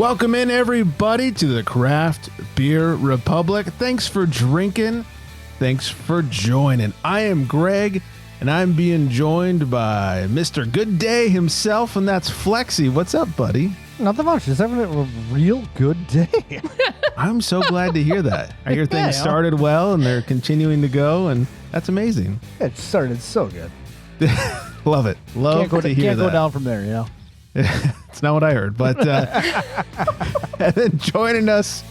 Welcome in, everybody, to the Craft Beer Republic. Thanks for drinking. Thanks for joining. I am Greg, and I'm being joined by Mr. Good Day himself, and that's Flexi. What's up, buddy? Nothing much. Just having a real good day. I'm so glad to hear that. I hear things started well, and they're continuing to go, and that's amazing. It started so good. Love it. Love to hear that. Can't go down from there, you know? It's not what I heard, but and then joining us,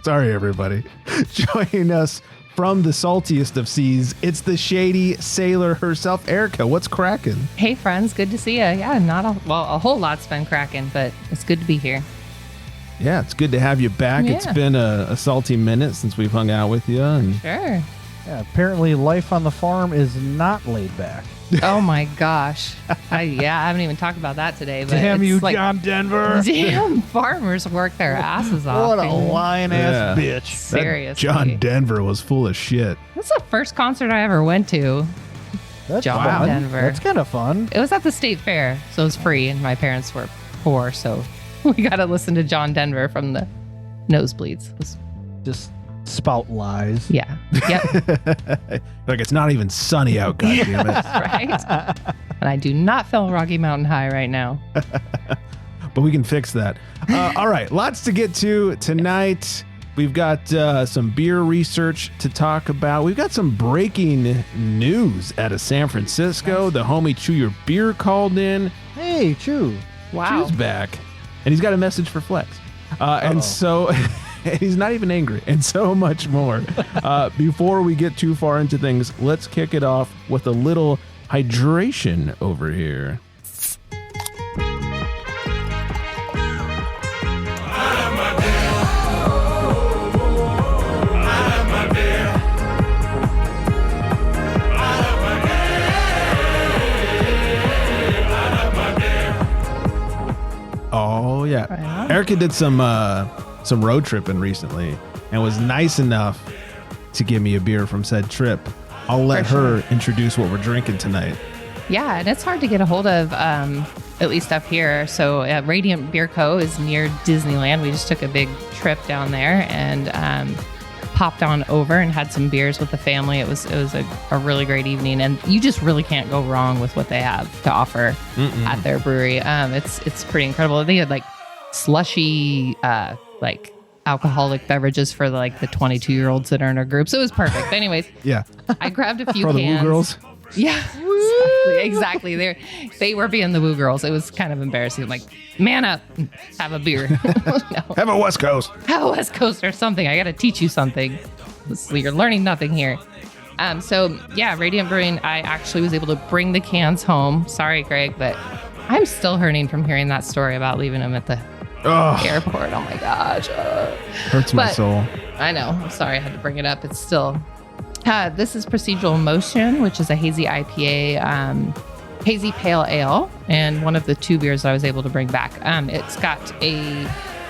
sorry everybody, joining us from the saltiest of seas, it's the shady sailor herself, Erica. What's cracking? Hey friends, good to see you. Yeah, a whole lot's been cracking, but it's good to be here. Yeah, it's good to have you back. Yeah. It's been a salty minute since we've hung out with you. And Sure. Yeah, apparently life on the farm is not laid back. Oh my gosh. I haven't even talked about that today. But Damn it's you, like, John Denver. Damn, farmers work their asses off. What a lying-ass bitch. Seriously. John Denver was full of shit. That's the first concert I ever went to. That's John fun. Denver. That's kind of fun. It was at the state fair, so it was free, and my parents were poor, so we got to listen to John Denver from the nosebleeds. It was, Just spout lies. yeah. Yep. Like, it's not even sunny out, goddammit. Right? And I do not feel Rocky Mountain High right now. But we can fix that. All right, lots to get to tonight. We've got some beer research to talk about. We've got some breaking news out of San Francisco. The homie Chew Your Beer called in. Hey, Chew. Wow. Chew's back. And he's got a message for Flex. And so he's not even angry, and so much more. Before we get too far into things, let's kick it off with a little hydration over here. Oh yeah, Right. Erica did some road tripping recently and was nice enough to give me a beer from said trip. I'll let her introduce what we're drinking tonight. Yeah, and it's hard to get a hold of, at least up here. So Radiant Beer Co. is near Disneyland. We just took a big trip down there and popped on over and had some beers with the family. It was a really great evening, and you just really can't go wrong with what they have to offer at their brewery. It's pretty incredible. They had like slushy, like alcoholic beverages for like the 22-year-olds that are in our group. So it was perfect. But anyways, Yeah, I grabbed a few for the cans. woo girls. Yeah, exactly. They were being the woo girls. It was kind of embarrassing. I'm like, man up, have a beer. No, Have a West Coast. have a West Coast or something. I got to teach you something. You're learning nothing here. So yeah, Radiant Brewing. I actually was able to bring the cans home. Sorry, Greg, but I'm still hurting from hearing that story about leaving them at the airport. Oh my gosh, Hurts my But- soul. I know. I'm sorry I had to bring it up. It's still. This is Procedural Motion, which is a hazy IPA, hazy pale ale, and one of the two beers that I was able to bring back. It's got a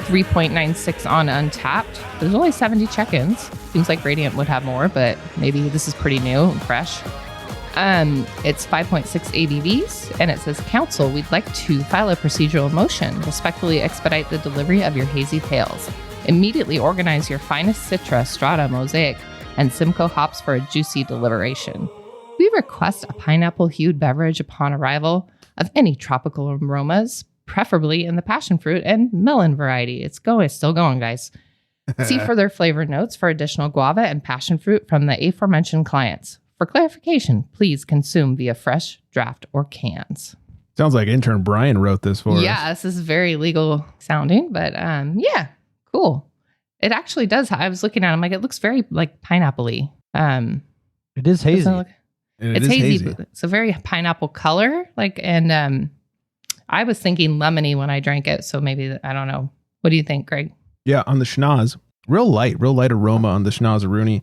3.96 on Untapped. There's only 70 check-ins. Seems like Radiant would have more, but maybe this is pretty new and fresh. It's 5.6 ABVs, and it says, Council, we'd like to file a procedural motion, respectfully expedite the delivery of your hazy pales. Immediately organize your finest Citra, Strata, Mosaic, and Simcoe hops for a juicy deliberation. We request a pineapple-hued beverage upon arrival of any tropical aromas, preferably in the passion fruit and melon variety. It's still going, guys. See further flavor notes for additional guava and passion fruit from the aforementioned clients. For clarification, please consume via fresh, draft, or cans. Sounds like intern Brian wrote this for us. Yeah, this is very legal sounding, but yeah, cool. It actually does. I was looking at it, I'm like, it looks very like pineapple-y. It is hazy. Doesn't it look- And it's it is hazy. But it's a very pineapple color. And I was thinking lemony when I drank it. So maybe, I don't know. What do you think, Greg? Yeah, on the schnoz, real light aroma on the schnozzaroonie.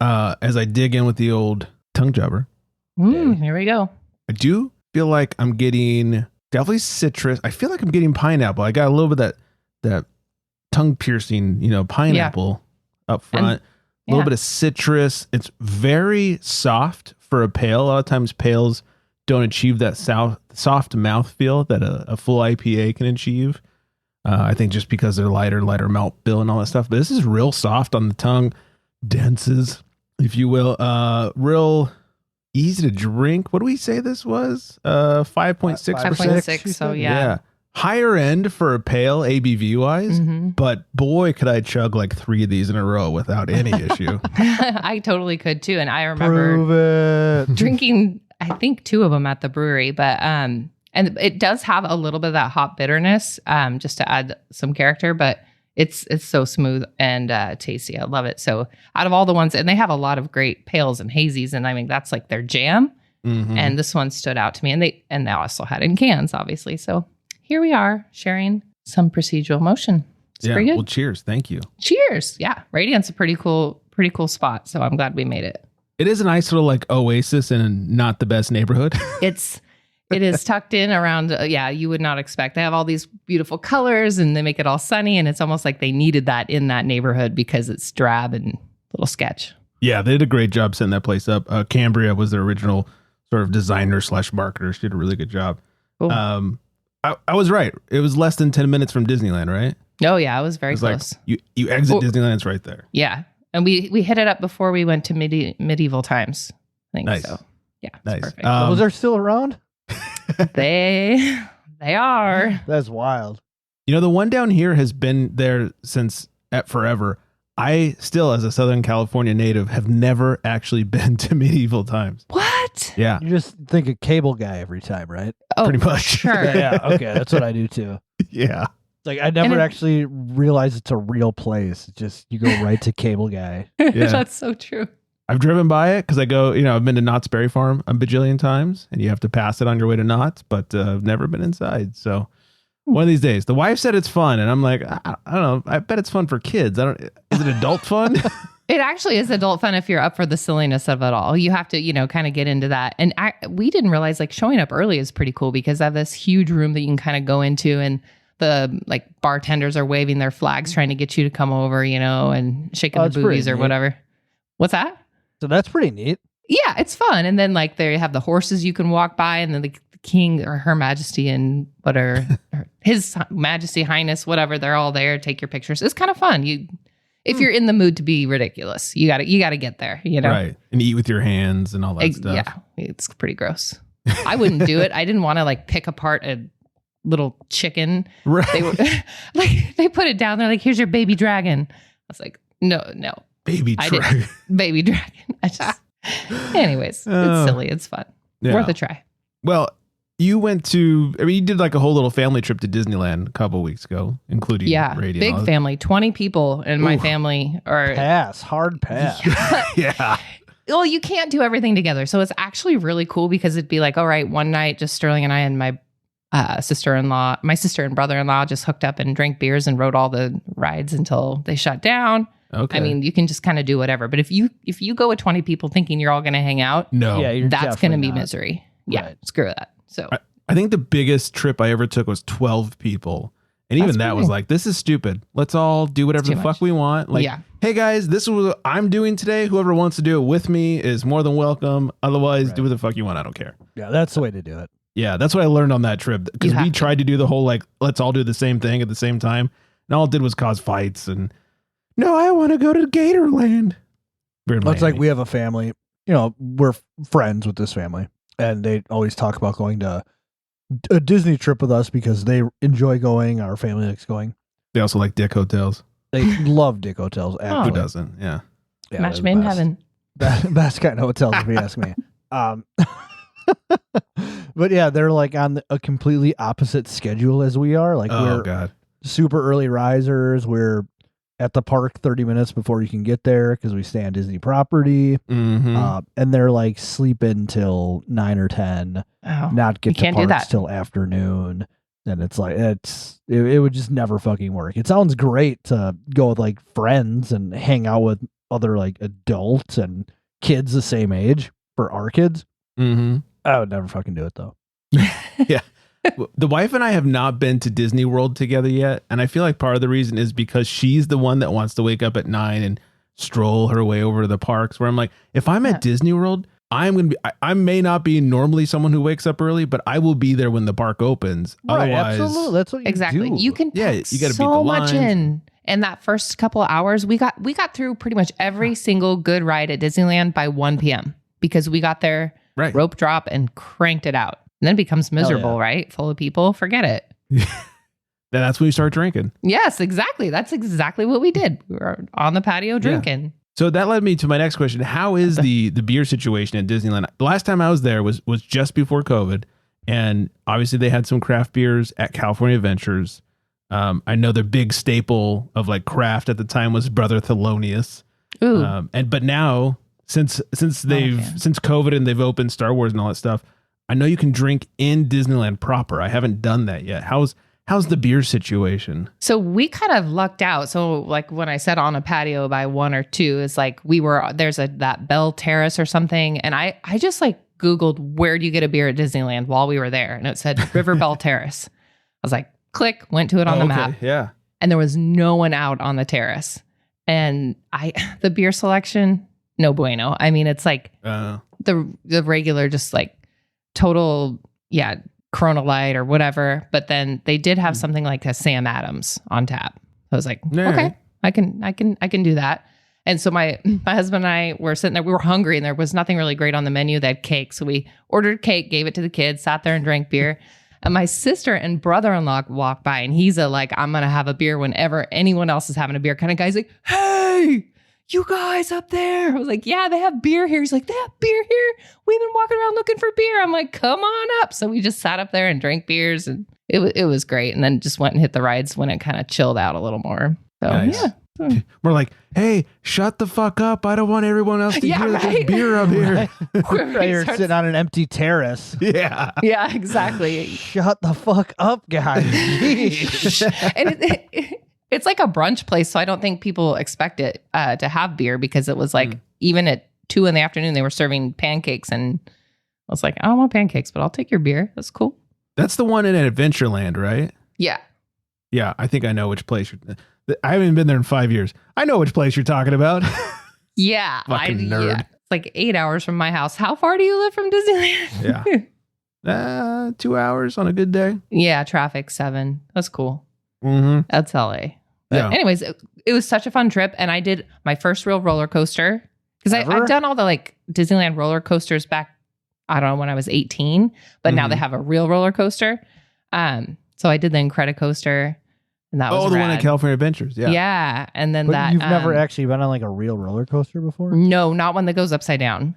As I dig in with the old tongue jobber, Here we go. I do feel like I'm getting definitely citrus. I feel like I'm getting pineapple. I got a little bit of that tongue piercing, pineapple up front. A little bit of citrus. It's very soft for a pale. A lot of times pales don't achieve that soft mouthfeel that a full IPA can achieve. I think just because they're lighter malt bill and all that stuff. But this is real soft on the tongue, denses, if you will. Real easy to drink. What do we say this was? 5.6%. 5.6. So yeah. Higher end for a pale ABV wise, but boy, could I chug like 3 of these in a row without any issue. I totally could too. And I remember drinking, I think 2 of them at the brewery, but, and it does have a little bit of that hop bitterness, just to add some character, but it's so smooth and tasty. I love it. So out of all the ones, and they have a lot of great pales and hazies, and I mean, that's like their jam. And this one stood out to me, and they also had it in cans, obviously. So here we are sharing some procedural motion. It's pretty good. Well, cheers. Thank you. Cheers. Yeah. Radiant's a pretty cool spot. So I'm glad we made it. It is a nice little like oasis in not the best neighborhood. It is tucked in around, you would not expect. They have all these beautiful colors and they make it all sunny. And it's almost like they needed that in that neighborhood because it's drab and a little sketch. Yeah, they did a great job setting that place up. Cambria was their original sort of designer / marketer. She did a really good job. Cool. I was right. It was less than 10 minutes from Disneyland, right? Oh, yeah. It was very close. Like you exit Disneyland, it's right there. Yeah. And we hit it up before we went to medieval times. I think so. Yeah. Nice. Perfect. Was there still around? They are. That's wild. You know, the one down here has been there since forever. I still, as a Southern California native, have never actually been to medieval times. What? Yeah. You just think of Cable Guy every time, right? Oh, pretty much. Sure. Yeah. Okay. That's what I do too. Yeah. Like I never actually realized it's a real place. It's just you go right to Cable Guy. Yeah. That's so true. I've driven by it because I go, I've been to Knott's Berry Farm a bajillion times, and you have to pass it on your way to Knott's, but I've never been inside. So one of these days, the wife said it's fun, and I'm like, I don't know. I bet it's fun for kids. Is it adult fun? It actually is adult fun if you're up for the silliness of it all. You have to, kind of get into that. And we didn't realize like showing up early is pretty cool because I have this huge room that you can kind of go into, and the like bartenders are waving their flags trying to get you to come over, and shaking the boobies or whatever. What's that? So that's pretty neat. Yeah, it's fun. And then like they have the horses you can walk by, and then the king or her majesty and his majesty, highness, whatever, they're all there. Take your pictures. It's kind of fun. If you're in the mood to be ridiculous, you got to get there, Right. And eat with your hands and all that stuff. Yeah, it's pretty gross. I wouldn't do it. I didn't want to like pick apart a little chicken. Right. They were like, they put it down there like, here's your baby dragon. I was like, no. Baby dragon. Baby dragon. Anyways, it's silly. It's fun. Yeah. Worth a try. Well, you you did like a whole little family trip to Disneyland a couple weeks ago, including Radiant. Big family, 20 people in my family are hard pass. Yeah. Well, you can't do everything together. So it's actually really cool because it'd be like, all right, one night, just Sterling and I and my sister and brother-in-law just hooked up and drank beers and rode all the rides until they shut down. Okay. I mean, you can just kind of do whatever. But if you go with 20 people thinking you're all going to hang out, that's going to be misery. Yeah, right. Screw that. So I think the biggest trip I ever took was 12 people. And even that was like, this is stupid. Let's all do whatever the fuck we want. Like, hey guys, this is what I'm doing today. Whoever wants to do it with me is more than welcome. Otherwise, do what the fuck you want. I don't care. Yeah, that's the way to do it. Yeah, that's what I learned on that trip. Because we tried to do the whole like, let's all do the same thing at the same time. And all it did was cause fights. And no, I want to go to Gatorland. It's like we have a family, we're friends with this family. And they always talk about going to a Disney trip with us because they enjoy going. Our family likes going. They also like dick hotels. They love dick hotels. Who doesn't? Yeah. Match made in heaven. Best kind of hotels, if you ask me. But yeah, they're like on a completely opposite schedule as we are. Like we're super early risers. We're at the park 30 minutes before you can get there because we stay on Disney property. Mm-hmm. And they're like sleeping till 9 or 10, not get to parks till afternoon. And it's like, it would just never fucking work. It sounds great to go with like friends and hang out with other like adults and kids the same age for our kids. Mm-hmm. I would never fucking do it though. Yeah. The wife and I have not been to Disney World together yet. And I feel like part of the reason is because she's the one that wants to wake up at 9 and stroll her way over to the parks, where I'm like, if I'm at Disney World, I may not be normally someone who wakes up early, but I will be there when the park opens. Right, Otherwise, absolutely. That's what you do. You can pack you got to so much in. And that first couple of hours, we got through pretty much every single good ride at Disneyland by 1 p.m. because we got there, rope drop, and cranked it out. And then it becomes miserable, right? Full of people. Forget it. Then that's when you start drinking. Yes, exactly. That's exactly what we did. We were on the patio drinking. Yeah. So that led me to my next question. How is the beer situation at Disneyland? The last time I was there was just before COVID. And obviously they had some craft beers at California Adventures. I know their big staple of like craft at the time was Brother Thelonious. Ooh. But now since COVID and they've opened Star Wars and all that stuff, I know you can drink in Disneyland proper. I haven't done that yet. How's the beer situation? So we kind of lucked out. So like when I said on a patio by 1 or 2, it's like there's that Bell Terrace or something. And I just like Googled, where do you get a beer at Disneyland while we were there? And it said River Bell Terrace. I was like, click, went to it on the map. Yeah. And there was no one out on the terrace. And the beer selection, no bueno. I mean, it's like the regular, just like total, Corona Light or whatever, but then they did have something like a Sam Adams on tap. I was like, okay, I can do that. And so my husband and I were sitting there, we were hungry and there was nothing really great on the menu. They had cake. So we ordered cake, gave it to the kids, sat there and drank beer. And my sister and brother-in-law walked by and he's I'm going to have a beer whenever anyone else is having a beer kind of guy. He's like, hey, you guys up there. I was like, yeah, they have beer here. He's like, they have beer here. We've been walking around looking for beer. I'm like, come on up. So we just sat up there and drank beers and it was great. And then just went and hit the rides when it kind of chilled out a little more. So nice. Yeah. We're like, hey, shut the fuck up. I don't want everyone else to hear that there's beer up here. Right. You're sitting on an empty terrace. Yeah. Yeah, exactly. Shut the fuck up, guys. And it's like a brunch place, so I don't think people expect it to have beer because it was like even at 2 p.m. they were serving pancakes, and I was like, I don't want pancakes, but I'll take your beer. That's cool. That's the one in Adventureland, right? Yeah. Yeah, I think I know which place. I haven't been there in 5 years. I know which place you're talking about. Yeah. Fucking nerd. Yeah. It's like 8 hours from my house. How far do you live from Disneyland? Yeah. 2 hours on a good day. Yeah, traffic 7. That's cool. Mm-hmm. That's LA. But anyways, it was such a fun trip. And I did my first real roller coaster because I've done all the like Disneyland roller coasters back, I don't know, when I was 18, but now they have a real roller coaster. So I did the Incredicoaster and that was the rad. one at California Adventures. Yeah. Yeah. And then you've never actually been on like a real roller coaster before? No, not one that goes upside down.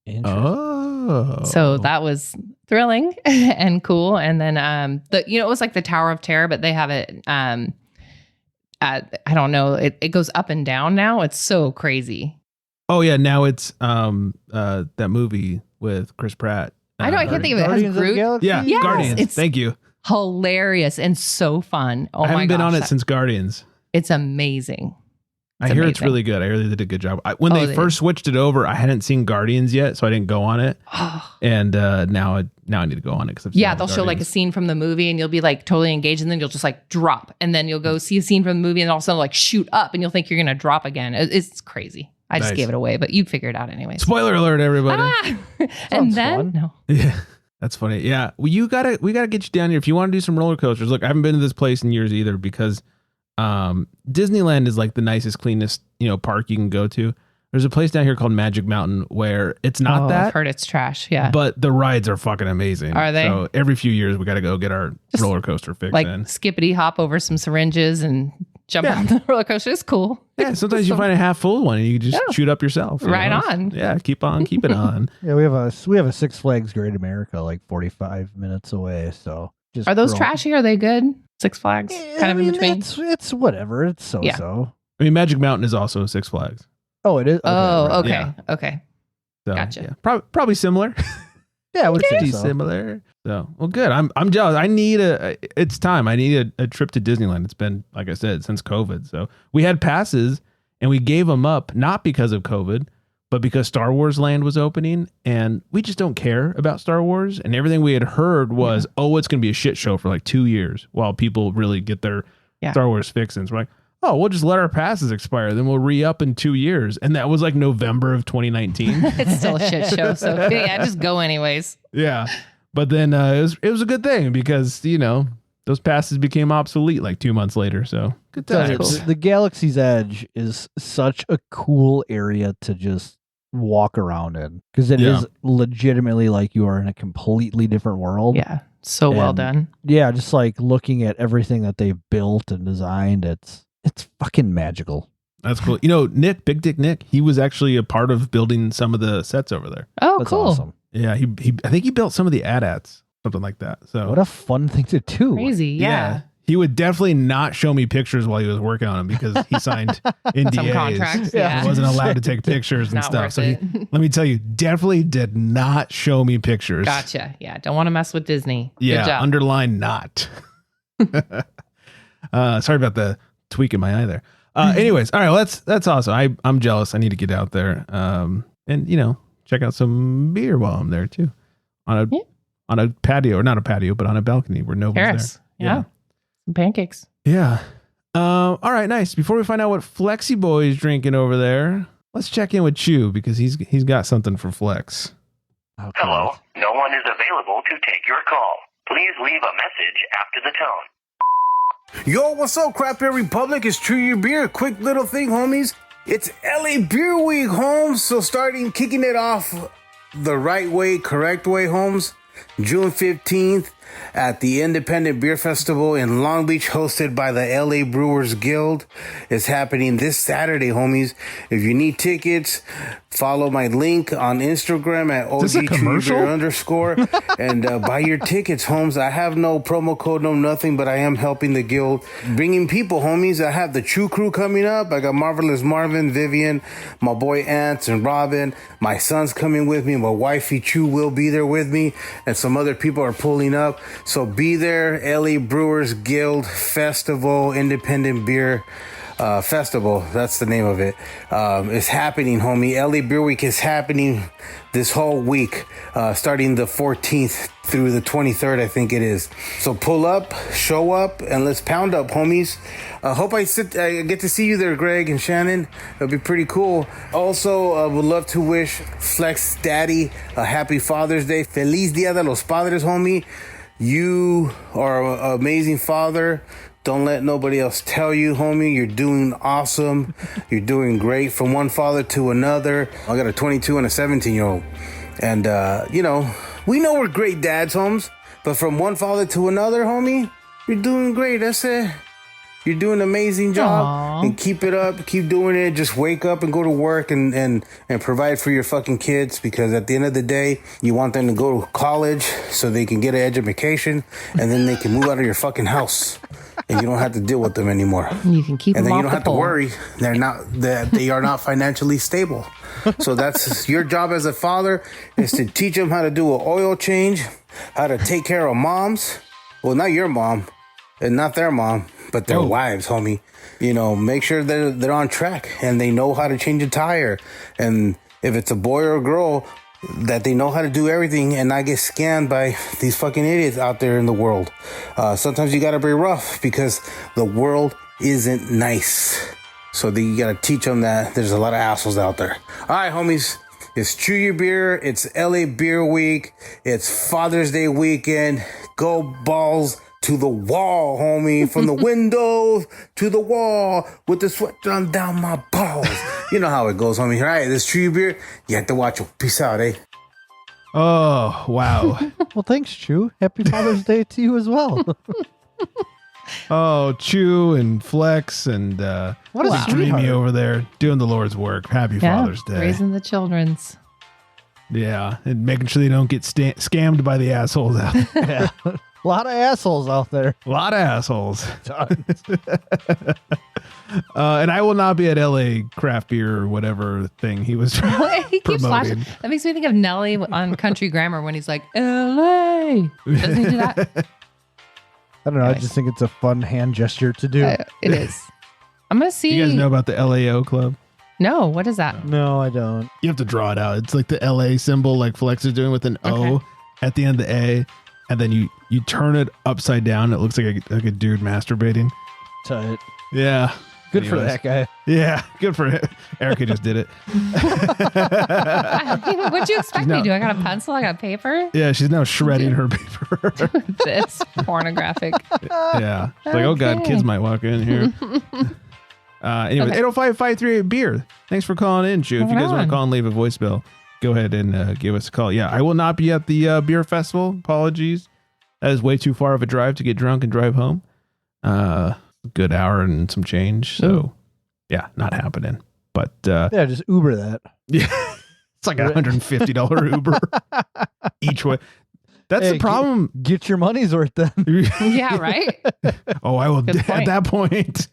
Interesting. Oh. So that was thrilling and cool. And then it was like the Tower of Terror, but they have it I don't know. It goes up and down now. It's so crazy. Oh yeah, now it's that movie with Chris Pratt. I know, I can't think of it. It has Groot. Yeah, yes, Guardians. Thank you. Hilarious and so fun. Oh my gosh. I haven't been on it since Guardians. It's amazing. I hear it's really good. I really did a good job. When they first switched it over, I hadn't seen Guardians yet, so I didn't go on it. And now I need to go on it because they'll show like a scene from the movie, and you'll be like totally engaged, and then you'll just like drop, and then you'll go see a scene from the movie, and all of a sudden like shoot up, and you'll think you're gonna drop again. It's crazy. I just gave it away, but you'd figure it out anyway. Spoiler alert, everybody! And then yeah. That's funny. Yeah. Well, we gotta get you down here if you want to do some roller coasters. Look, I haven't been to this place in years either because Disneyland is like the nicest, cleanest, park you can go to. There's a place down here called Magic Mountain where it's not that. I've heard it's trash. Yeah. But the rides are fucking amazing. Are they? So every few years we got to go get our roller coaster fix like in. Skippity hop over some syringes and jump on the roller coaster. It's cool. Yeah. Sometimes you find a half full one and you just shoot up yourself. Right on. Yeah. Keep it on. Yeah. We have a Six Flags Great America like 45 minutes away. So are those trashy? Are they good? Six Flags? Kind of in between? It's whatever. It's so. I mean, Magic Mountain is also Six Flags. Oh, it is? Okay, okay. Yeah. Okay. So, gotcha. Yeah. Probably similar. Yeah, I would say so. Similar. So, well, good. I'm jealous. I need it's time. I need a trip to Disneyland. It's been, like I said, since COVID. So we had passes and we gave them up, not because of COVID, but because Star Wars Land was opening and we just don't care about Star Wars. And everything we had heard was, it's going to be a shit show for like 2 years while people really get their Star Wars fix-ins. We're like, oh, we'll just let our passes expire. Then we'll re-up in 2 years. And that was like November of 2019. It's still a shit show. So yeah, just go anyways. Yeah. But then it was a good thing because, you know, those passes became obsolete like 2 months later. So good times. The Galaxy's Edge is such a cool area to just walk around in because it is legitimately like you are in a completely different world. Yeah. So well done. Yeah. Just like looking at everything that they've built and designed. It's fucking magical. That's cool. You know, Nick, Big Dick Nick, he was actually a part of building some of the sets over there. Oh, That's cool. Awesome. Yeah. I think he built some of the AT-ATs, something like that. So what a fun thing to do. Crazy. Yeah. He would definitely not show me pictures while he was working on them because he signed NDAs. Some contracts. Yeah. He wasn't allowed to take pictures and stuff. So let me tell you, definitely did not show me pictures. Gotcha. Yeah. Don't want to mess with Disney. Yeah. Good job. Underline not. Sorry about the tweak in my eye there. Anyways, all right. That's awesome. I'm jealous. I need to get out there. And you know, check out some beer while I'm there too. On a patio, or not a patio, but on a balcony where nobody's there. Yeah. Some pancakes. Yeah. All right, nice. Before we find out what Flexi Boy is drinking over there, let's check in with Chew because he's got something for Flex. Okay. Hello. No one is available to take your call. Please leave a message after the tone. Yo, what's up, Craft Beer Republic? It's True Your Beer. Quick little thing, homies. It's LA Beer Week, Holmes. So kicking it off the right way, correct way, Holmes. June 15th at the Independent Beer Festival in Long Beach, hosted by the LA Brewers Guild. It's happening this Saturday, homies. If you need tickets, follow my link on Instagram at OG_, and buy your tickets, homes. I have no promo code, no nothing, but I am helping the guild, bringing people, homies. I have the Chew Crew coming up. I got Marvelous Marvin, Vivian, my boy Ants, and Robin. My son's coming with me. My wifey Chew will be there with me, and some other people are pulling up. So be there. LA Brewers Guild Festival, Independent Beer Festival. That's the name of it. It's happening, homie. LA Beer Week is happening this whole week, starting the 14th through the 23rd, I think it is. So pull up, show up, and let's pound up, homies. Hope I get to see you there, Greg and Shannon. It'll be pretty cool. Also, would love to wish Flex Daddy a happy Father's Day. Feliz Dia de los Padres, homie. You are an amazing father. Don't let nobody else tell you, homie. You're doing awesome. You're doing great from one father to another. I got a 22 and a 17-year-old. And, you know, we know we're great dads, homes. But from one father to another, homie, you're doing great. That's it. You're doing an amazing job. Aww. And keep it up. Keep doing it. Just wake up and go to work and provide for your fucking kids, because at the end of the day, you want them to go to college so they can get an education, and then they can move out of your fucking house. And you don't have to deal with them anymore. You can keep them off the pole. And then you don't have to worry they are not financially stable. So that's your job as a father, is to teach them how to do an oil change, how to take care of moms. Well, not your mom and not their mom, but their wives, homie. You know, make sure they're on track and they know how to change a tire. And if it's a boy or a girl, that they know how to do everything and not get scammed by these fucking idiots out there in the world. Sometimes you gotta be rough because the world isn't nice. So you gotta teach them that there's a lot of assholes out there. All right, homies. It's Chew Your Beer. It's LA Beer Week. It's Father's Day weekend. Go balls to the wall, homie. From the window to the wall with the sweat run down my balls. You know how it goes, homie. All right, this Chew Your Beer. You have to watch it. Peace out, eh? Oh, wow. Well, thanks, Chew. Happy Father's Day to you as well. Oh, Chew and Flex and what is Dreamy over there doing the Lord's work. Happy Father's Day. Raising the children's. Yeah, and making sure they don't get scammed by the assholes out there. Yeah. A lot of assholes out there. A lot of assholes. And I will not be at LA Craft Beer or whatever thing he was promoting. That makes me think of Nelly on Country Grammar when he's like, LA. Doesn't he do that? I don't know. Anyways. I just think it's a fun hand gesture to do. It is. I'm going to see. You guys know about the LAO Club? No. What is that? No, I don't. You have to draw it out. It's like the LA symbol like Flex is doing with an O at the end of the A. And then you turn it upside down. It looks like a dude masturbating. Tight. Yeah. Good for that guy. Yeah, good for him. Erica just did it. What'd you expect me to do? I got a pencil. I got paper. Yeah, she's now shredding her paper. This pornographic. Yeah. It's like, oh God, kids might walk in here. Anyway, 805-538 beer. Thanks for calling in, Jew. If you guys want to call and leave a voicemail, go ahead and give us a call. Yeah, I will not be at the beer festival. Apologies. That is way too far of a drive to get drunk and drive home. Good hour and some change. So, yeah, not happening. But yeah, just Uber that. Yeah, it's like $150 Uber each way. That's the problem. Get your money's worth then. Yeah, right. Oh, I will. At that point,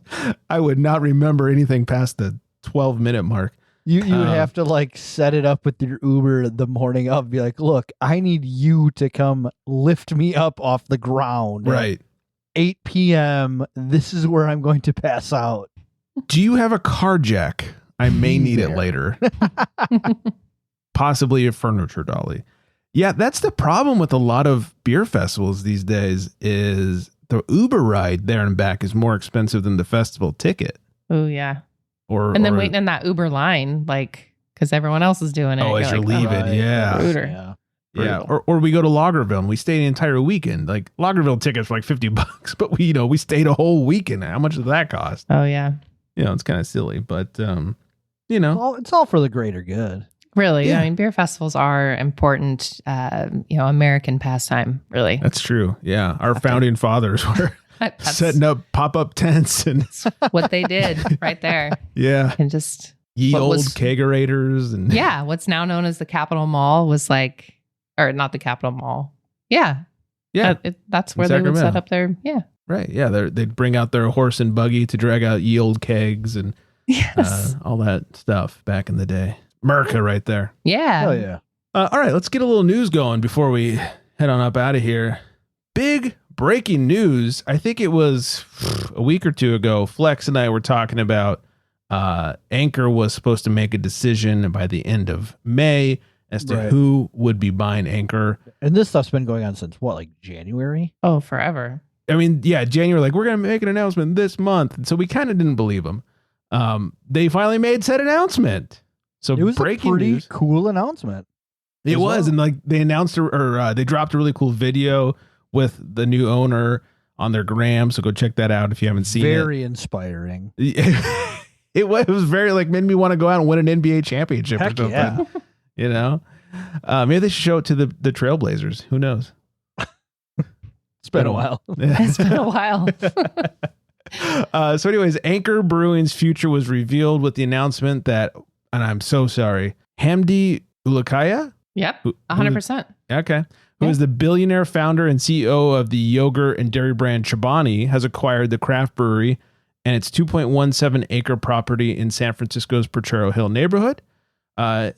I would not remember anything past the 12-minute mark. You would have to like set it up with your Uber the morning of. Be like, look, I need you to come lift me up off the ground. Right. 8 p.m. This is where I'm going to pass out. Do you have a car jack? I may need it later. Possibly a furniture dolly. Yeah, that's the problem with a lot of beer festivals these days is the Uber ride there and back is more expensive than the festival ticket. Oh, yeah. And then waiting in that Uber line, like, because everyone else is doing it. Oh, as you're leaving. Yeah. Yeah. Or we go to Lagerville and we stay an entire weekend. Like Lagerville tickets for like $50, but we stayed a whole weekend. How much does that cost? Oh, yeah. It's kind of silly, but it's all for the greater good. Really. Yeah. I mean, beer festivals are important, American pastime, really. That's true. Yeah. Our founding fathers were setting up pop-up tents and what they did right there. Yeah. And just ye old kegerators and what's now known as the Capitol Mall was like, or not the Capitol Mall. Yeah. Yeah. That's where they would set up their, Right. Yeah. They'd bring out their horse and buggy to drag out ye old kegs and all that stuff back in the day. America right there. Yeah. Oh, yeah. All right. Let's get a little news going before we head on up out of here. Big breaking news. I think it was a week or two ago. Flex and I were talking about Anchor was supposed to make a decision by the end of May as to who would be buying Anchor. And this stuff's been going on since what, like January? Oh, forever. I mean, yeah, January, like we're going to make an announcement this month. And so we kind of didn't believe them. They finally made said announcement. So it was breaking a pretty news. Cool announcement. It was. And like they announced or they dropped a really cool video with the new owner on their gram. So go check that out if you haven't seen it. Very inspiring. It was very like made me want to go out and win an NBA championship or something. Yeah. Maybe they should show it to the Trailblazers. Who knows? It's been a while. It's been a while. So anyways, Anchor Brewing's future was revealed with the announcement that, and I'm so sorry, Hamdi Ulukaya? Yep, 100%. Okay. Who is the billionaire founder and CEO of the yogurt and dairy brand Chobani, has acquired the craft brewery and its 2.17 acre property in San Francisco's Potrero Hill neighborhood.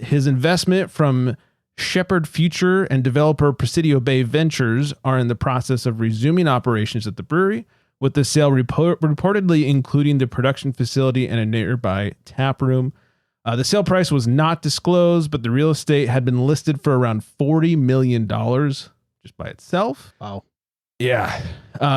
His investment from Shepherd Future and developer Presidio Bay Ventures are in the process of resuming operations at the brewery, with the sale reportedly including the production facility and a nearby tap room. The sale price was not disclosed, but the real estate had been listed for around $40 million just by itself. Wow. Yeah.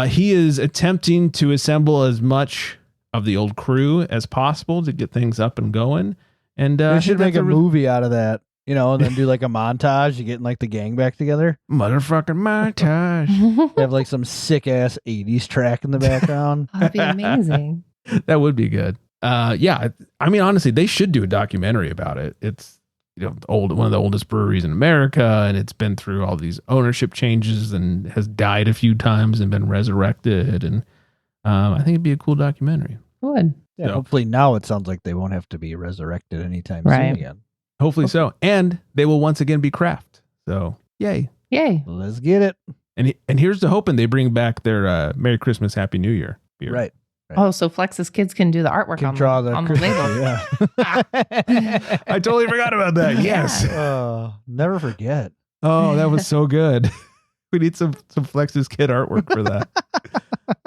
He is attempting to assemble as much of the old crew as possible to get things up and going. And they should make a movie out of that, and then do like a montage. You getting like the gang back together. Motherfucking montage. Have like some sick ass 80s track in the background. That'd be amazing. That would be good. Yeah. I mean, honestly, they should do a documentary about it. It's one of the oldest breweries in America, and it's been through all these ownership changes and has died a few times and been resurrected. And I think it'd be a cool documentary. Would. Yeah, so, hopefully now it sounds like they won't have to be resurrected anytime soon again. Hopefully so. And they will once again be craft. So yay. Let's get it. And here's the hoping they bring back their Merry Christmas, Happy New Year beer. Right. Oh, so Flex's kids can do the artwork on the label. Yeah. I totally forgot about that. Yes. Never forget. Oh, that was so good. We need some Flex's kid artwork for that.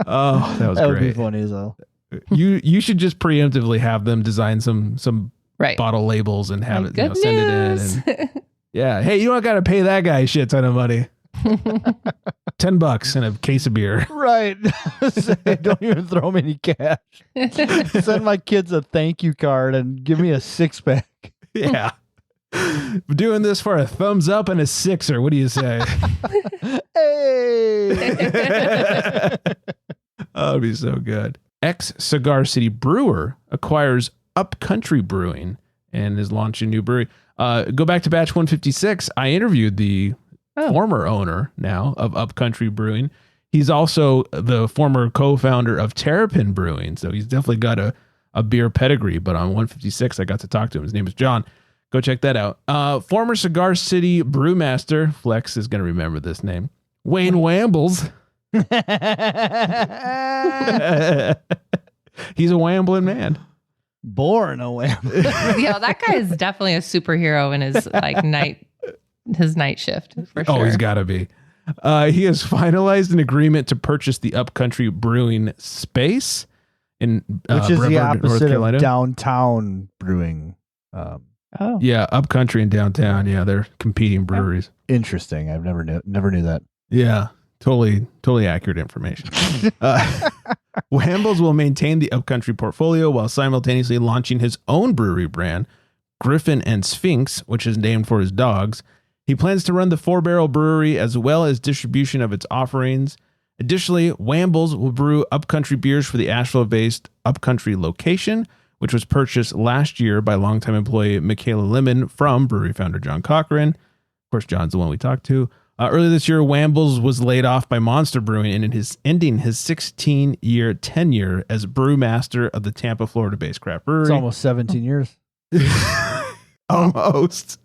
Oh, that was great. That would be funny as hell. You should just preemptively have them design some bottle labels and have it send it in. And, yeah. Hey, you don't got to pay that guy a shit ton of money. $10 and a case of beer. Right. Say, don't even throw me any cash. Send my kids a thank you card and give me a 6-pack. Yeah. Doing this for a thumbs up and a sixer. What do you say? Hey. Oh, it'd be so good. Cigar City brewer acquires Upcountry Brewing and is launching a new brewery. Go back to batch 156. I interviewed the former owner now of Upcountry Brewing. He's also the former co-founder of Terrapin Brewing. So he's definitely got a beer pedigree. But on 156, I got to talk to him. His name is John. Go check that out. Former Cigar City brewmaster, Flex is going to remember this name, Wayne Wambles. He's a wambling man. Born a wamble. Yeah, that guy is definitely a superhero in his night shift for sure. Oh, he's got to be. He has finalized an agreement to purchase the Upcountry Brewing space in which is Brevard, the opposite North Carolina. of downtown brewing. Yeah, Upcountry and downtown. Yeah, they're competing breweries. Interesting. I've never knew that. Yeah, totally accurate information. Wambles will maintain the Upcountry portfolio while simultaneously launching his own brewery brand, Griffin and Sphinx, which is named for his dogs. He plans to run the 4-barrel brewery as well as distribution of its offerings. Additionally, Wambles will brew Upcountry beers for the Asheville-based Upcountry location, which was purchased last year by longtime employee Michaela Lemon from brewery founder John Cochran. Of course, John's the one we talked to. Earlier this year, Wambles was laid off by Monster Brewing and ending his 16-year tenure as brewmaster of the Tampa, Florida-based craft brewery. It's almost 17 years. Almost.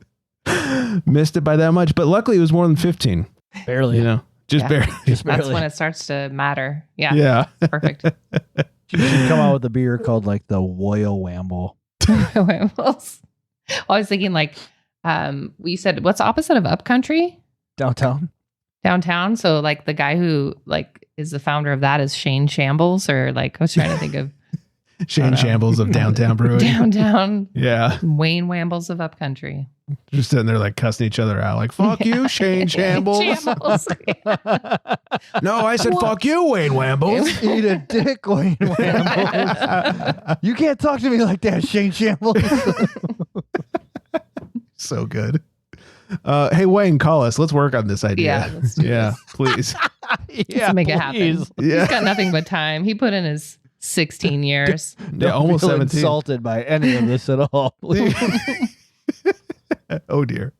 Missed it by that much, but luckily it was more than 15. Barely. Just barely. That's when it starts to matter. Yeah. Yeah. Perfect. You should come out with a beer called like the Royal Wamble. Wambles. Well, I was thinking we said, what's the opposite of Upcountry? Downtown. So like the guy who is the founder of that is Shane Shambles, or I was trying to think of Shane Shambles of Downtown Brewing. Downtown. Yeah. Wayne Wambles of Upcountry. Just sitting there cussing each other out fuck you, Shane Shambles. No, I said fuck you, Wayne Wambles. Eat a dick, Wayne Wambles. You can't talk to me like that, Shane Shambles. So good. Hey, Wayne, call us. Let's work on this idea. Yeah, let's do this. Please. Let's make it happen. Yeah. He's got nothing but time. He put in his 16 years. Yeah, almost feel 17. Insulted by any of this at all. Oh dear.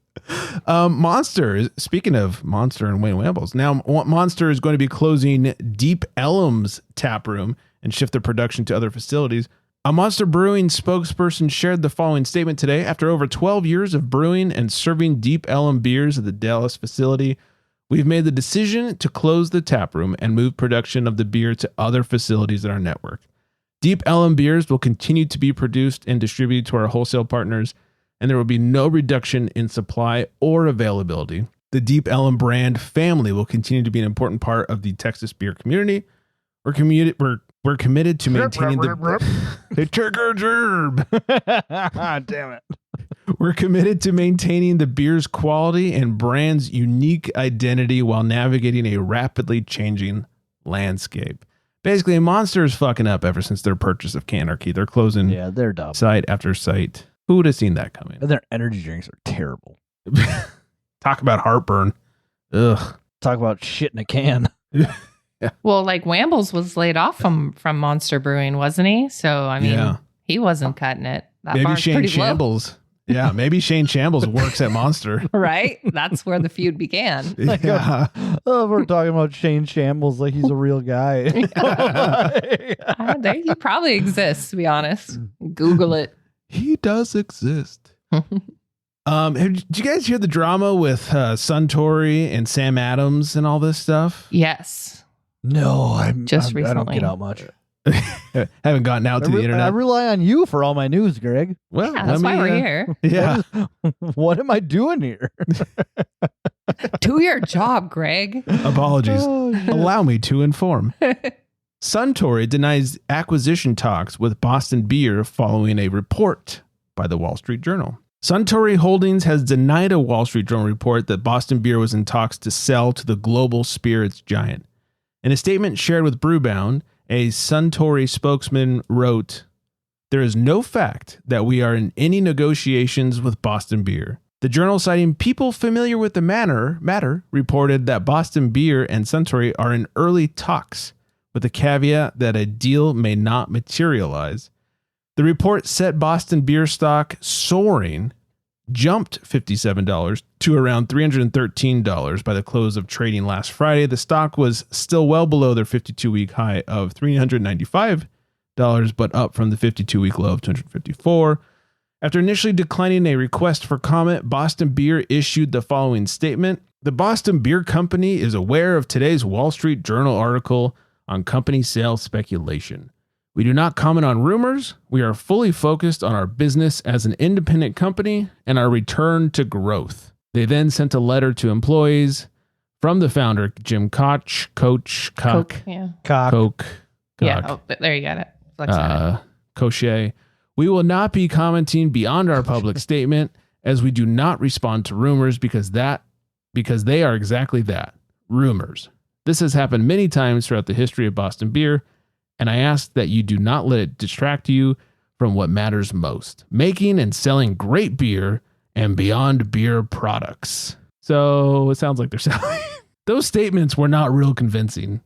Monster. Speaking of Monster and Wayne Wambles, now Monster is going to be closing Deep Ellum's tap room and shift their production to other facilities. A Monster Brewing spokesperson shared the following statement today. After over 12 years of brewing and serving Deep Ellum beers at the Dallas facility, we've made the decision to close the tap room and move production of the beer to other facilities in our network. Deep Ellum beers will continue to be produced and distributed to our wholesale partners, and there will be no reduction in supply or availability. The Deep Ellum brand family will continue to be an important part of the Texas beer community. We're committed to maintaining Damn it. We're committed to maintaining the beer's quality and brand's unique identity while navigating a rapidly changing landscape. Basically, Monster is fucking up ever since their purchase of Canarchy. They're closing they're dumb. site after site. Who would have seen that coming? And their energy drinks are terrible. Talk about heartburn. Ugh. Talk about shit in a can. Yeah. Well, Wambles was laid off from Monster Brewing, wasn't he? So, I mean, he wasn't cutting it. That maybe bar's Shane pretty Shambles. Yeah, maybe Shane Shambles works at Monster. Right? That's where the feud began. Yeah. We're talking about Shane Shambles like he's a real guy. He probably exists, to be honest. Google it. He does exist. Did you guys hear the drama with Suntory and Sam Adams and all this stuff? Yes. No, I recently. don't get out much. Haven't gotten out to the internet. I rely on you for all my news, Greg. Well, that's why we're here. Yeah. What am I doing here? Do your job, Greg. Apologies. Allow me to inform. Suntory denies acquisition talks with Boston Beer following a report by the Wall Street Journal. Suntory Holdings has denied a Wall Street Journal report that Boston Beer was in talks to sell to the global spirits giant. In a statement shared with Brewbound, a Suntory spokesman wrote, "There is no fact that we are in any negotiations with Boston Beer." The journal, citing people familiar with the matter, reported that Boston Beer and Suntory are in early talks, with the caveat that a deal may not materialize. The report set Boston Beer stock soaring, jumped $57 to around $313 by the close of trading last Friday. The stock was still well below their 52-week high of $395, but up from the 52-week low of $254. After initially declining a request for comment, Boston Beer issued the following statement. The Boston Beer Company is aware of today's Wall Street Journal article on company sales speculation. We do not comment on rumors. We are fully focused on our business as an independent company and our return to growth. They then sent a letter to employees from the founder, Jim Koch. Yeah. Koch. Yeah. Oh, there you got it. Flex on it. Koche. We will not be commenting beyond our public statement, as we do not respond to rumors because they are exactly that, rumors. This has happened many times throughout the history of Boston Beer, and I ask that you do not let it distract you from what matters most, making and selling great beer and beyond beer products. So it sounds like they're selling. Those statements were not real convincing.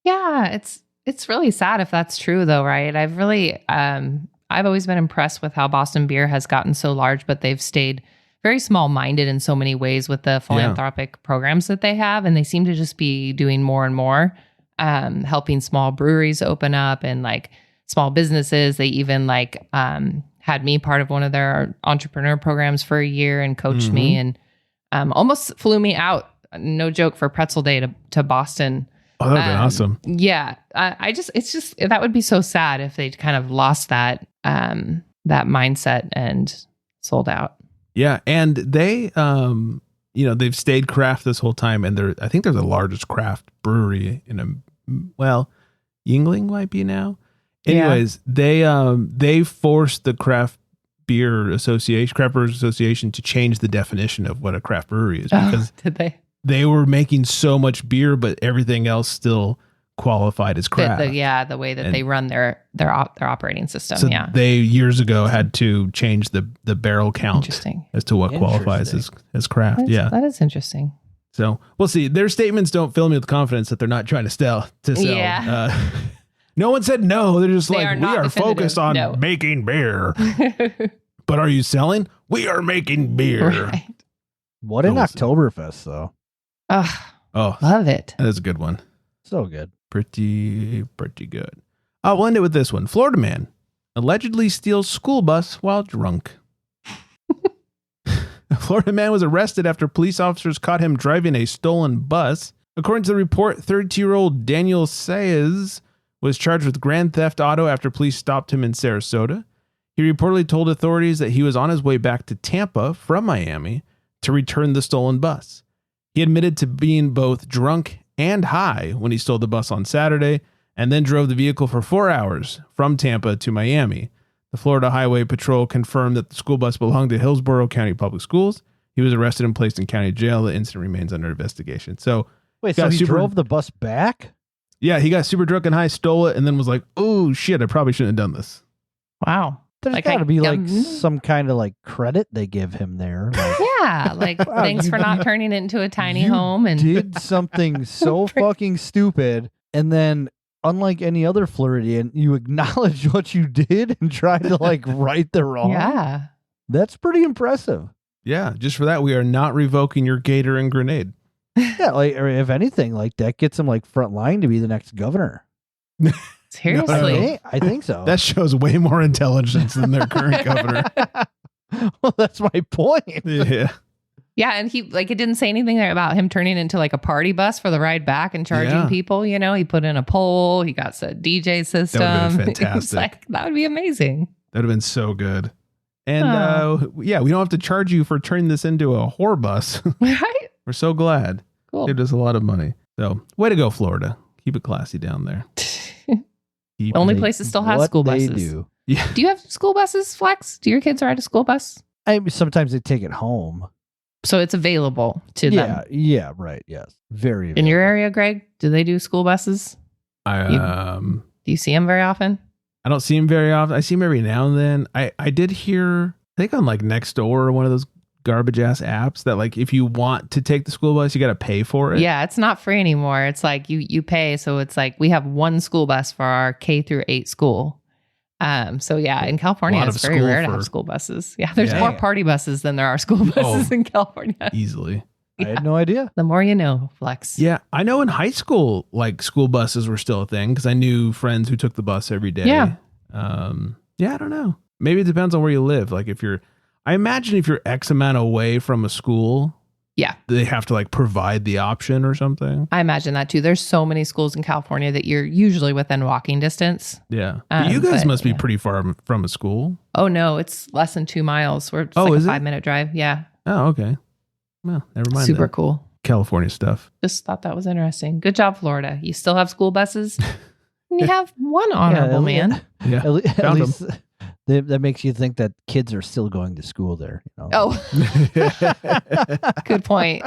Yeah, it's really sad if that's true though, right? I've always been impressed with how Boston Beer has gotten so large, but they've stayed very small-minded in so many ways with the philanthropic programs that they have, and they seem to just be doing more and more. Helping small breweries open up and like small businesses. They even had me part of one of their entrepreneur programs for a year and coached me and almost flew me out, no joke, for Pretzel Day to Boston. Oh, that would be awesome. Yeah. It's just, that would be so sad if they'd kind of lost that mindset and sold out. Yeah. And they, they've stayed craft this whole time. And I think they're the largest craft brewery Yuengling might be now. Anyways, they forced the Craft Brewers Association to change the definition of what a craft brewery is, because did they? They were making so much beer, but everything else still qualified as craft. The way that they run their operating system. So they years ago had to change the barrel count as to what qualifies as craft. That is interesting. So we'll see. Their statements don't fill me with confidence that they're not trying to sell. Yeah. No one said no. They're just we are definitive. focused on making beer. But are you selling? We are making beer. Right. What an Oktoberfest, though. Oh, love it. That is a good one. So good. Pretty good. I'll end it with this one. Florida man allegedly steals school bus while drunk. A Florida man was arrested after police officers caught him driving a stolen bus. According to the report, 32-year-old Daniel Saez was charged with grand theft auto after police stopped him in Sarasota. He reportedly told authorities that he was on his way back to Tampa from Miami to return the stolen bus. He admitted to being both drunk and high when he stole the bus on Saturday, and then drove the vehicle for 4 hours from Tampa to Miami. The Florida Highway Patrol confirmed that the school bus belonged to Hillsborough County Public Schools. He was arrested and placed in county jail. The incident remains under investigation. So, he drove the bus back? Yeah, he got super drunk and high, stole it, and then was like, "Oh shit, I probably shouldn't have done this." Wow. There's got to be some kind of credit they give him there. Thanks for not turning it into a tiny home. And did something so fucking stupid, and then unlike any other Floridian, you acknowledge what you did and try to right the wrong. Yeah, that's pretty impressive. Yeah, just for that, we are not revoking your gator and grenade. Yeah, or if anything, that gets him front line to be the next governor. Seriously? No. I think so. That shows way more intelligence than their current governor. Well, that's my point. Yeah. Yeah, and he it didn't say anything there about him turning into a party bus for the ride back and charging people. He put in a pole. He got a DJ system. That would have been fantastic. That would be amazing. That would have been so good. And we don't have to charge you for turning this into a whore bus. Right? We're so glad. Cool. Saved us a lot of money. So way to go, Florida. Keep it classy down there. Only place that still has school buses. Do. Yeah. Do you have school buses, Flex? Do your kids ride a school bus? Sometimes they take it home. So it's available to them. Yeah, right. Yes. Very available. In your area, Greg, do they do school buses? Do you see them very often? I don't see them very often. I see them every now and then. I did hear, I think on like Nextdoor or one of those garbage ass apps that like if you want to take the school bus, you got to pay for it. Yeah, it's not free anymore. It's like you pay. So it's like we have one school bus for our K through 8 school. So yeah, in California, it's very rare to have school buses. Yeah, there's more party buses than there are school buses in California. Easily. I had no idea. The more you know, Flex. Yeah, I know in high school, like school buses were still a thing because I knew friends who took the bus every day. Yeah. I don't know. Maybe it depends on where you live. Like I imagine if you're X amount away from a school, they have to like provide the option or something. I imagine that too. There's so many schools in California that you're usually within walking distance. Yeah. But you guys must be pretty far from a school. Oh no, it's less than 2 miles. It's like a 5-minute drive. Yeah. Oh, okay. Well, never mind. Super cool. California stuff. Just thought that was interesting. Good job, Florida. You still have school buses? You have one honorable man. Yeah. At least that makes you think that kids are still going to school there. You know? Oh, good point.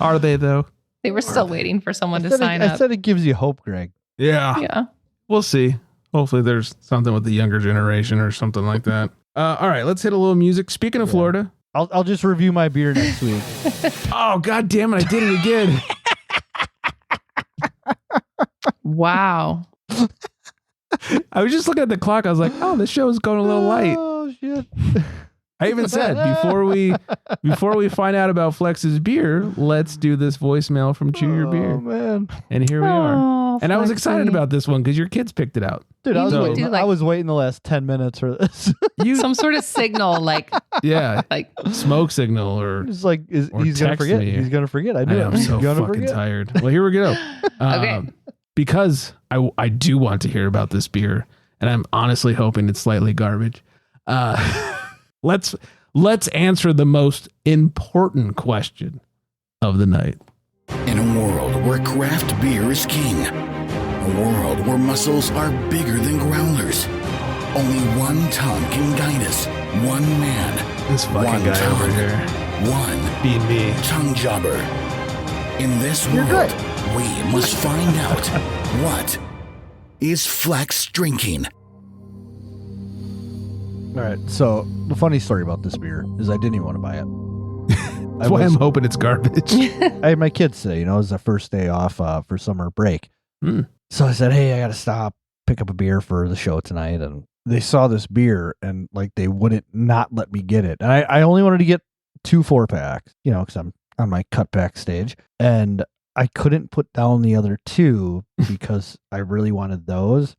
Are they though? They were still waiting for someone to sign up. I said it gives you hope, Greg. Yeah. Yeah. We'll see. Hopefully there's something with the younger generation or something like that. All right, let's hit a little music. Speaking of Florida. I'll just review my beer next week. Oh, God damn it. I did it again. Wow. I was just looking at the clock. I was like, oh, this show is going a little light. Oh, shit. I even said before we find out about Flex's beer, let's do this voicemail from Chew Your Beer. Oh, man. And here we are. And I was excited about this one because your kids picked it out. Dude, I was waiting the last 10 minutes for this. Some sort of signal, like like smoke signal, or it's like he's gonna forget. Me. He's gonna forget. I knew. I'm so fucking tired. Well, here we go. Okay. Because I do want to hear about this beer, and I'm honestly hoping it's slightly garbage. Let's answer the most important question of the night. In a world where craft beer is king, a world where muscles are bigger than growlers, only one tongue can guide us. One man, this fucking one guy tongue, over here, one being me, tongue jobber. In this world, we must find out what is Flex drinking. All right, so the funny story about this beer is I didn't even want to buy it. That's why I'm hoping it's garbage. I had my kids say, it was the first day off for summer break. So I said, hey, I got to stop, pick up a beer for the show tonight. And they saw this beer and like they wouldn't not let me get it. And I only wanted to get 2 4-packs, because I'm on my cut pack stage. And I couldn't put down the other 2 because I really wanted those.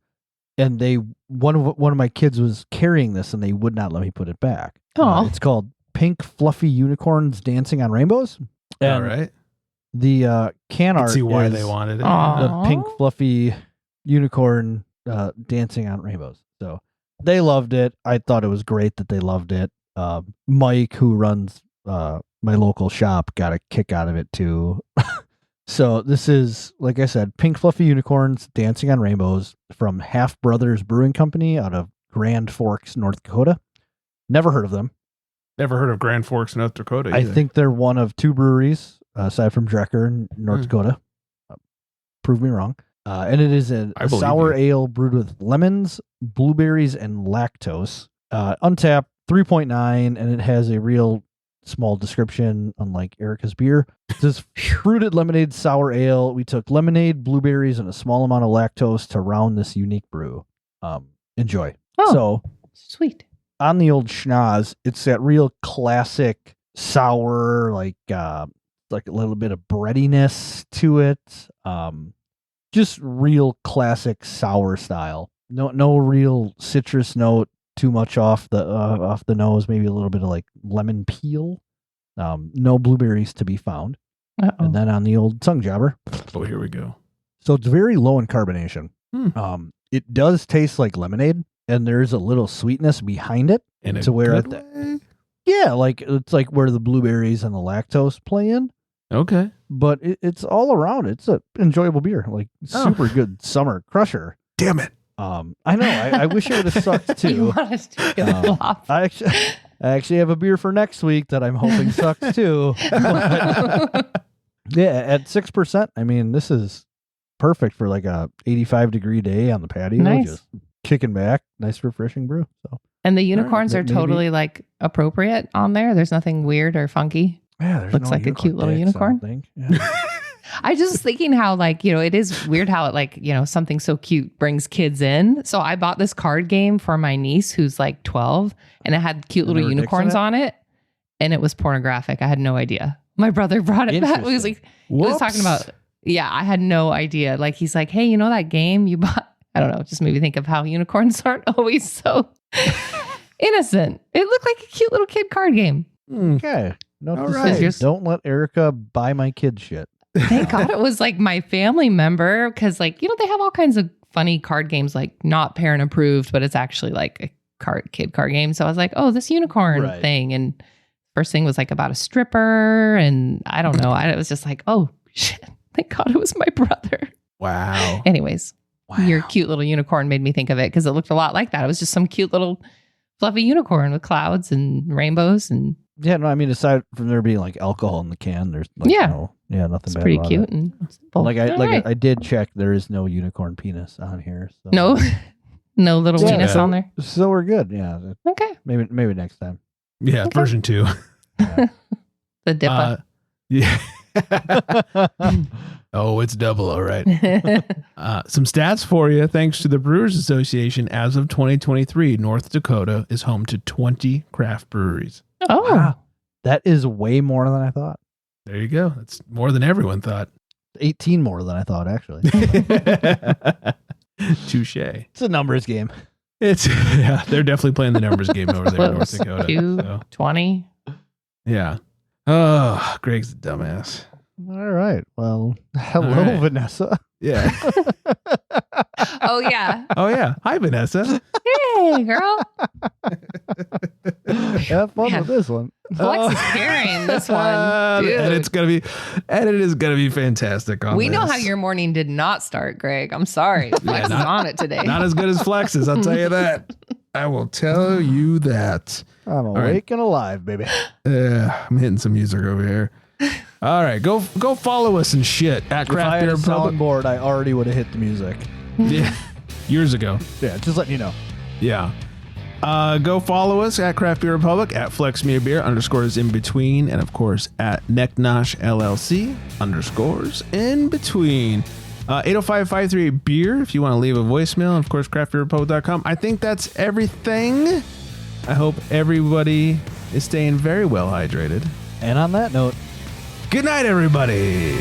And one of my kids was carrying this and they would not let me put it back. It's called Pink Fluffy Unicorns Dancing on Rainbows. And all right. The can art see why is they wanted it. The pink fluffy unicorn dancing on rainbows. So they loved it. I thought it was great that they loved it. Mike, who runs my local shop, got a kick out of it too. So this is, like I said, Pink Fluffy Unicorns Dancing on Rainbows from Half Brothers Brewing Company out of Grand Forks, North Dakota. Never heard of them. Never heard of Grand Forks, North Dakota either. I think they're one of 2 breweries, aside from Drecker in North Dakota. Prove me wrong. And it is a sour ale brewed with lemons, blueberries, and lactose. Untapped, 3.9, and it has a real small description, unlike Erica's beer. It says, fruited lemonade sour ale. We took lemonade, blueberries, and a small amount of lactose to round this unique brew. Enjoy. Oh, so sweet. On the old schnoz, it's that real classic sour, like a little bit of breadiness to it. Just real classic sour style. No real citrus note. Too much off the nose. Maybe a little bit of like lemon peel. No blueberries to be found. Uh-oh. And then on the old tongue jobber. Oh, here we go. So it's very low in carbonation. It does taste like lemonade, and there's a little sweetness behind it. In to where way? like it's like where the blueberries and the lactose play in. Okay. But it's all around. It's an enjoyable beer. Like super good summer crusher. Damn it. I know. I wish it would have sucked too. You want us to get it off. I actually have a beer for next week that I'm hoping sucks too. Yeah, at 6%. I mean, this is perfect for like a 85-degree day on the patio. Nice. Just kicking back. Nice, refreshing brew. So. And the unicorns are totally like appropriate on there. There's nothing weird or funky. Yeah, there's looks no like a cute little unicorn. Yeah. I just was thinking how like, it is weird how it like, something so cute brings kids in. So I bought this card game for my niece who's like 12 and it had cute little unicorns on it and it was pornographic. I had no idea. My brother brought it back. He was talking about, I had no idea. Like he's like, hey, that game you bought? I don't know. Just made me think of how unicorns aren't always so innocent. It looked like a cute little kid card game. Okay. Don't let Erica buy my kid shit. Thank God it was like my family member because like, they have all kinds of funny card games, like not parent approved, but it's actually like a kid card game. So I was like, oh, this unicorn thing. And first thing was like about a stripper. And I don't know. I was just like, oh shit. Thank God it was my brother. Wow. Anyways, your cute little unicorn made me think of it because it looked a lot like that. It was just some cute little fluffy unicorn with clouds and rainbows and. Yeah, no, I mean, aside from there being like alcohol in the can, there's like nothing it's bad pretty about cute it. and simple. I did check. There is no unicorn penis on here. So. No little penis on there. So we're good. Yeah. Okay. Maybe next time. Yeah, okay. version 2. The Dippa. Yeah. Oh, it's double, all right. Some stats for you. Thanks to the Brewers Association, as of 2023, North Dakota is home to 20 craft breweries. Oh, wow. That is way more than I thought. There you go. That's more than everyone thought. 18 more than I thought, actually. Touche. It's a numbers game. They're definitely playing the numbers game over there in North Dakota. 20. Yeah. Oh, Greg's a dumbass. All right. Well, hello, Vanessa. Yeah. Oh, yeah. Oh, yeah. Hi, Vanessa. Hey, girl. Have fun with this one. Flex is carrying this one. Dude. And it is gonna be fantastic. We know how your morning did not start, Greg. I'm sorry. Flex is on it today. Not as good as Flex's, I'll tell you that. I will tell you that. I'm awake and alive, baby. I'm hitting some music over here. All right, go follow us and shit at Craft Beer Republic. Soundboard, I already would have hit the music. Yeah, years ago. Yeah, just letting you know. Yeah. Go follow us at Craft Beer Republic, at FlexMeABeer _ in between, and of course at Necknosh LLC _ in between. 805-538 beer if you want to leave a voicemail, and of course craftbeerrepublic.com. I think that's everything. I hope everybody is staying very well hydrated. And on that note, good night, everybody.